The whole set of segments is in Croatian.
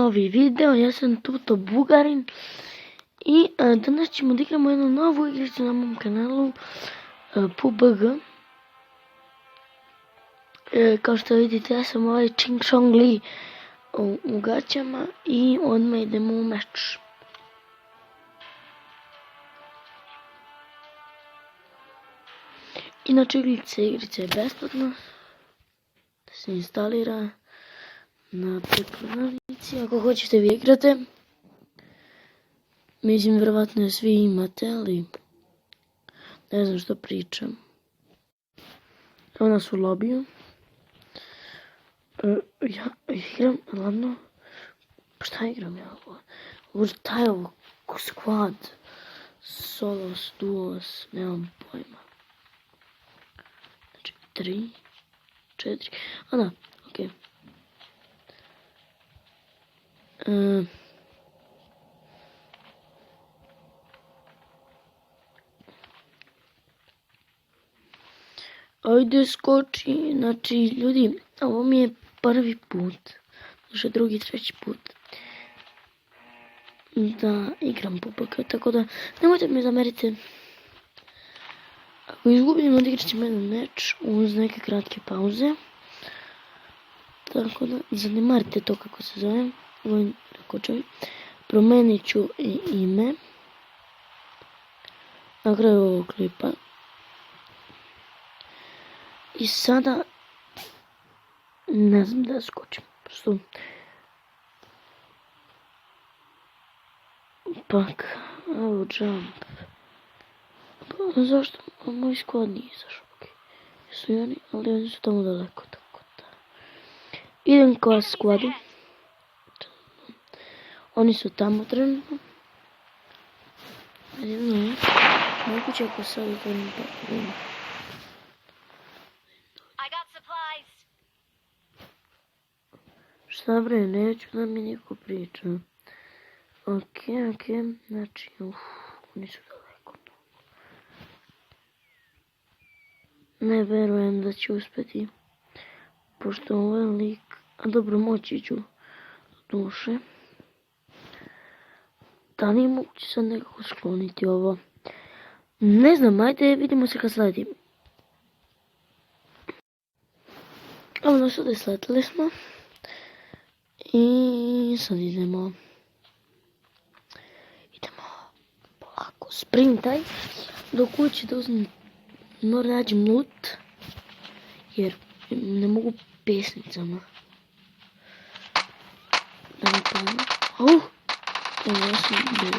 novi video, ja sam Tuto Bugarin i danas ćemo da igramo jednu novu igricu na mom kanalu PUBG. Kao što vidite, ja sam ovaj Ching Chong Li u gaćama i odmah idemo u meč. Inače igrica je besplatna da se instalira na prekladnici ako hoćete vi igrate. Mislim vjerovatno svi imate, ali ne znam što pričam. Evo nas u lobiju. Ja igram, ladno. Šta igram ja ovo? Šta je ovo? Squad. Solos, duos, nemam pojma. Znači 3, 4, a da, okej. Ajde skoči, znači ljudi, ovo mi je prvi put, znači drugi, treći put da igram PUBG, tako da nemojte mi zameriti. Ako izgubim, odigrat ćemo jedan meč uz neke kratke pauze, tako da zanemarite to kako se zove. Promenit ću i ime na kraju ovog klipa. I sada ne znam da skočim. Prosto pak, evo jump. Pa zašto moj squad nije izašao? Jesu i oni, ali oni su tamo daleko, tako da. Idem ka squadu. Oni su tamo trenutno. Ne, moguće ako sad otvorim pa nema. Šta bre, neću da mi niko priča. Okej, znači, oni su daleko. Ne verujem da će uspjeti. Pošto ovaj lik, a dobro moći ću duše. Da nije moguće sad nekako skloniti ovo. Ne znam, ajde vidimo se kad sledim. Evo nas ovdje sletili smo. I sad idemo polako, sprintaj do kuće da uzmem, moram nađem loot, jer ne mogu pesnicama. Da ne padne. Ja sam bio.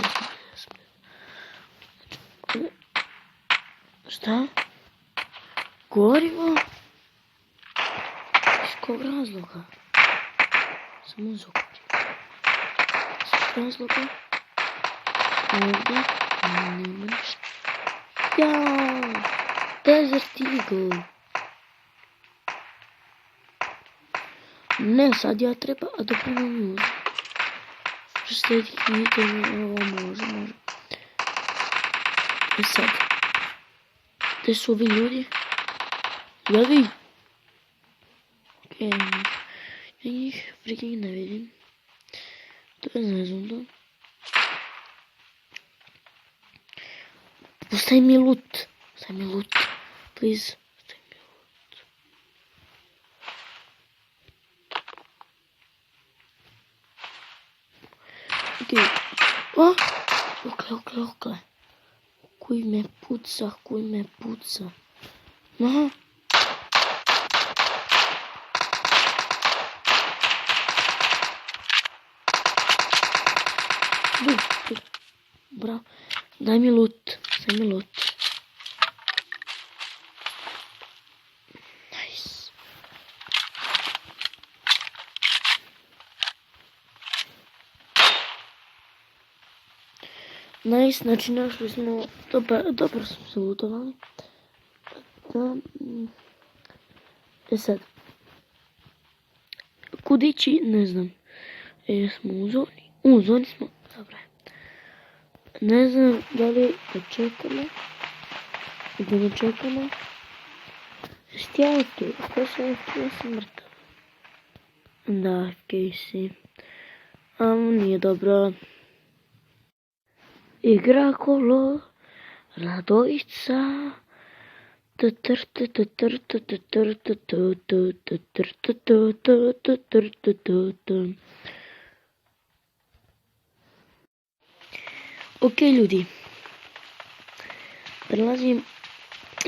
Šta? Gorivo? Iz kog razloga? Samo zokući. Iz razloga? Ovdje nema ništa. Jao! Desert Eagle! Ne, sad ja treba, a dobro ne može. Sljedeći video, ovo može. I sad. Gdje su ovi ljudi? Ljudi? Okej. Ja njih freaking ne vidim. To je nezgodno. Ostavi mi loot. Please. Ostavi mi loot. Okej. Okle. Kuj me puca. Aha. Bravo. Daj mi loot. Nice. Nice, znači našli smo, dobro smo se lutovali. Sad. Kud ići, ne znam. Jesmo u zoni? U zoni smo, dobro je. Ne znam da li da čekamo. Jesi ti ja tu? Ako sam mrtav. Da, Casey. Nije dobro. Igra kolo Radojica. Ok ljudi, prelazim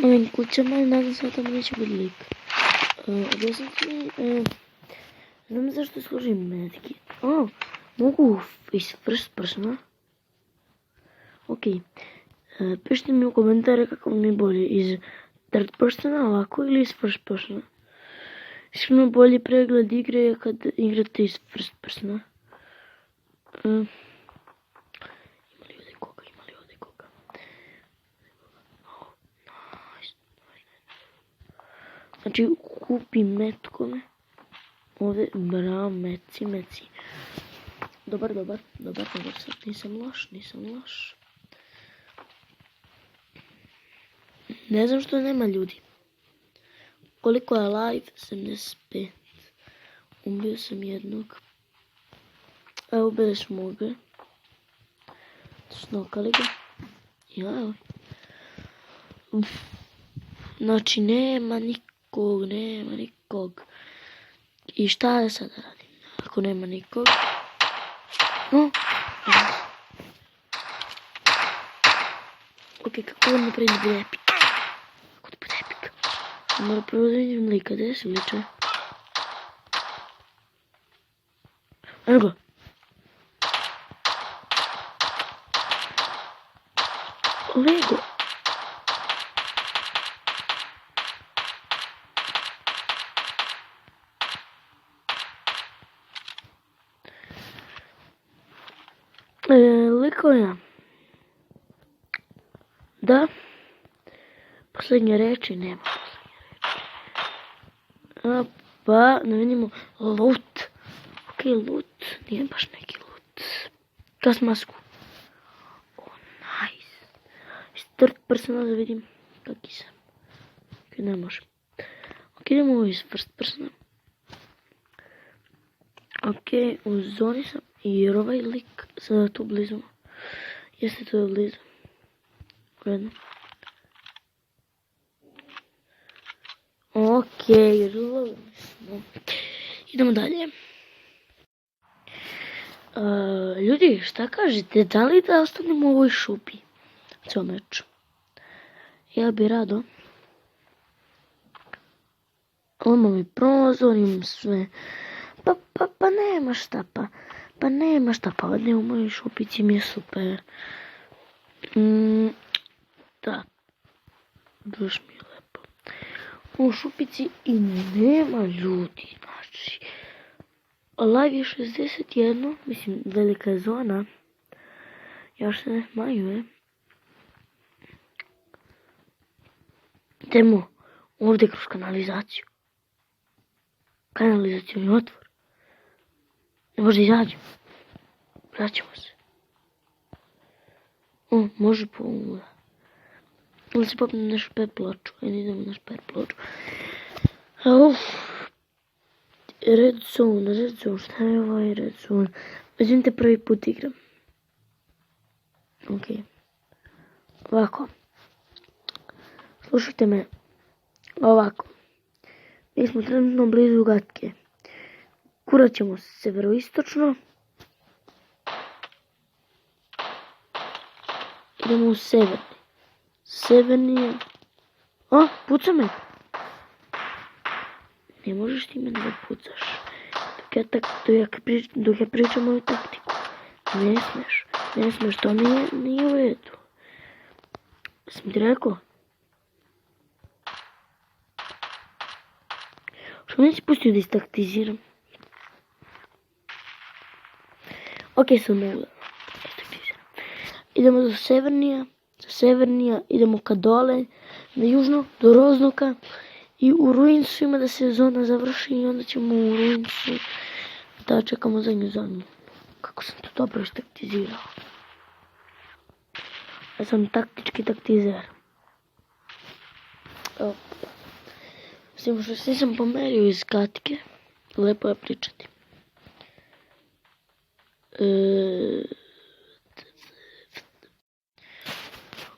ovim kućama i nadam se da tamo neće biti lik. Objasnite mi, znam zašto služim medkit. Mogu iz first persona? Ok, pišite mi u komentare kako mi je bolje iz third persona ovako ili iz first persona. Iskreno bolji pregled igre je kad igrate iz first persona. Ima li ovdje koga? Nice. Znači kupim metkove. Ovdje, bravo, meci. Dobar, sad nisam loš. Ne znam što nema ljudi. Koliko je live? 75. Ubio sam jednog. Evo, ubili smo ga. Snokali ga. Ja, evo. Znači, nema nikog. I šta da sad radim? Ako nema nikog. Ok, kako vam napravim da bude epik? Kako da bude epik? Moram prvo da vidim lika, gdje se liče? Evo ga. Lego. Likovina. Da. Posljednje reči nema. Pa, da vidimo. Loot. Ok, loot. Nije baš neki loot. Čas masku. Nice. Iz third persona da vidim kaki sam. Ok, ne može. Ok, idemo iz first persona. Ok, u zoni sam. Jer ovaj lik sada tu blizu. Jeste tu blizu. Uredno. Ok, idemo dalje. Ljudi, šta kažete? Da li da ostanemo u ovoj šupi? Cijel meč. Ja bi rado. Imam i prozor, imam sve. Pa nema šta pa. Pa ovdje u mojoj šupici mi je super. Da. Baš mi je lepo. U šupici i nema ljudi, znači. Live je 61, mislim velika je zona. Još se ne smanjuje. Idemo ovdje kroz kanalizaciju. Kanalizacijni otvor. Ne može izađemo. Vraćamo se. Može po ovom. Ili se popnem na šper ploču. Ajde idemo na šper ploču. Red zone. Šta je ovaj red zone? Izvinite, prvi put igram. Ok. Ovako. Slušajte me. Ovako. Mi smo trenutno blizu Gatke. Kurat ćemo severoistočno. Idemo u severni. Severni je... puca me. Ne možeš ti mene da pucaš. Dok ja pričam moju taktiku. Ne smeš, to nije u redu. Sam ti rekao? Što neći pustio da istaktiziram? Ok, sam mogu da istaktiziram. Idemo do Severnija, idemo ka dole, na južno, do Roznoka. I u Ruinsu ima da se zona završi i onda ćemo u Ruinsu da čekamo zadnju zonu. Kako sam to dobro istaktizirao. Ja sam taktički taktizer. Mislim što se nisam pomerio iz Gatke. Lepo je pričati.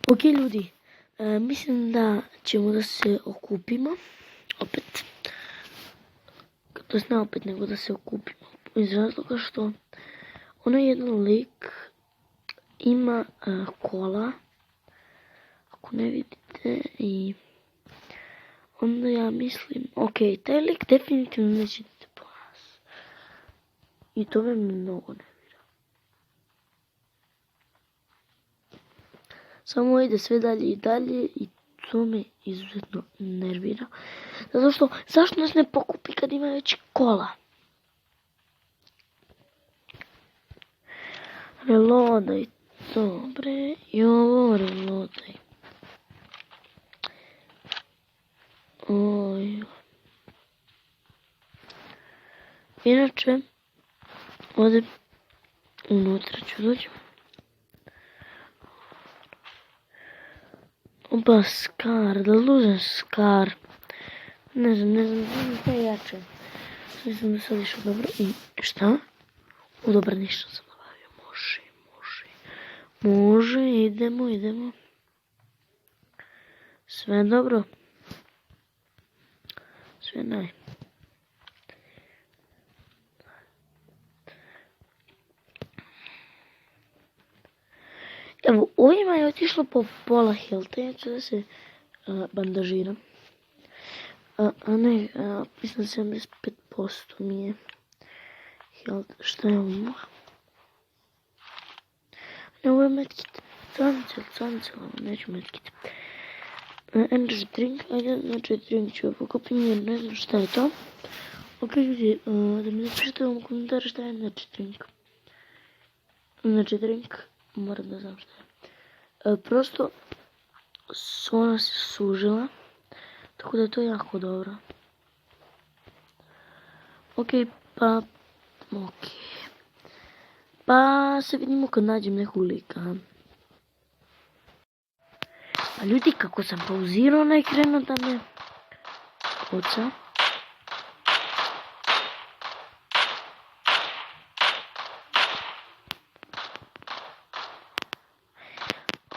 Ok ljudi, mislim da ćemo da se okupimo opet. To je ne opet, nego da se okupimo. Iz razloga što onaj jedan lik ima kola. Ako ne vidite i onda ja mislim, ok, taj lik definitivno neće idete po nas. I to me mnogo nervira. Samo ide sve dalje i dalje i to me izuzetno nervira. Zato što, zašto nas ne pokupi kad ima već kola? Reloadaj to, bre, i ovo reloadaj. Oj. Inače, ovdje unutra ću doći. Opa, Scar, da li uzem Scar? Ne znam šta je jače. Mislim da sad išao dobro. I šta? U dobro, ništa sam nabavio. Može, idemo. Sve dobro. Sve naj. Evo, ovima je otišlo po pola health, ja ću da se bandažiram. Mislim 75% mi je health. Šta je ovo? Ne, ovo je medkit. Cancel, neću medkit. Energy drink, ajde, energy drink ću pokupim jer ne znam šta je to. Ok, ljudi, da mi napišete u komentare šta je energy drink. Energy drink, moram da znam šta je. Prosto, ona se sužila, tako da je to jako dobro. Ok, pa se vidimo kad nađem nekog lika. A ljudi, kako sam pauzirao, ne krenuo da me koca.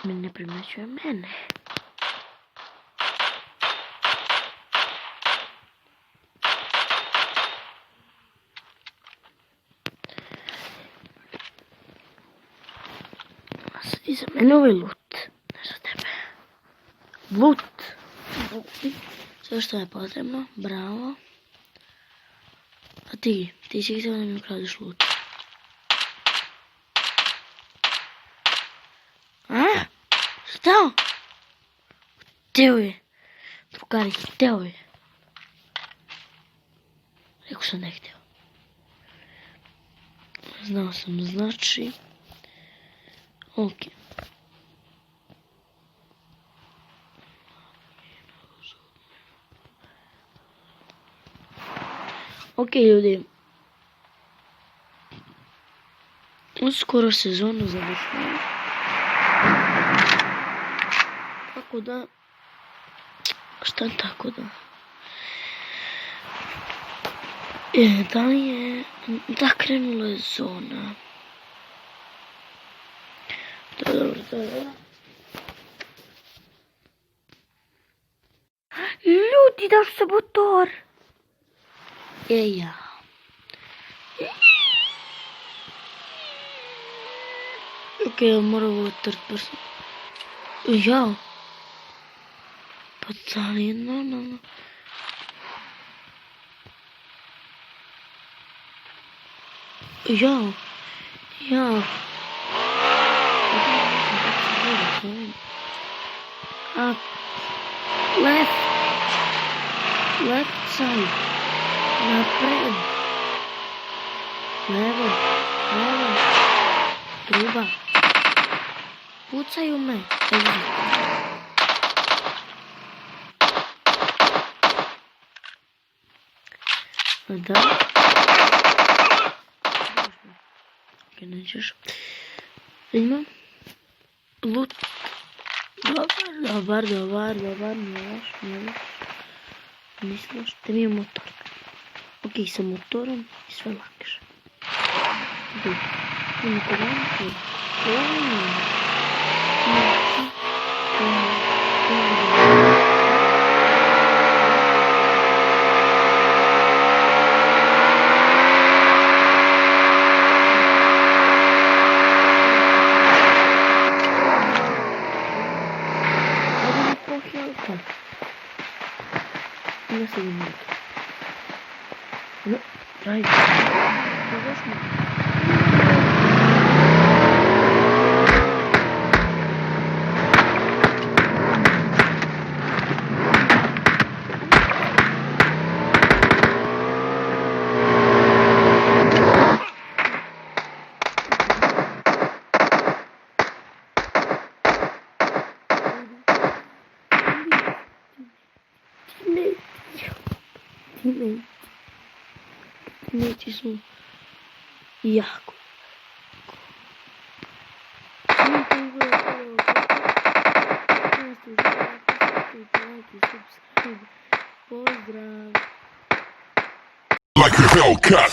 Mi ne primećuje mene. I za mene ovaj loot, ne za tebe. Loot. Sve što je potrebno, bravo. A ti si htio da mi ukradiš loot. A? Stao? Hteo je. Drugari, hteo je. Rekao sam ne hteo. Znao sam, znači. Ok. Ok ljudi. Uskoro sezonu završamo. Tako da. Šta tako da? Da li je. Da, krenula je zona. To je dobro. Ljudi, daš se motor. Ja. Ok, moram ovo third person. Ja. Pa da li je normalno? Ja. Up. Left side. Napred. Levo. Truba. Pucaju me. Da. Ok, nećeš. Vidimo. Loot. Dobar. Nije misliš da mi je motor. Ok, sa motorom i sve lakše. Nikolańcu. Nasıl bilmiyorum. No, hayır. Teammates są jako. Pozdrav. Like a Hellcat.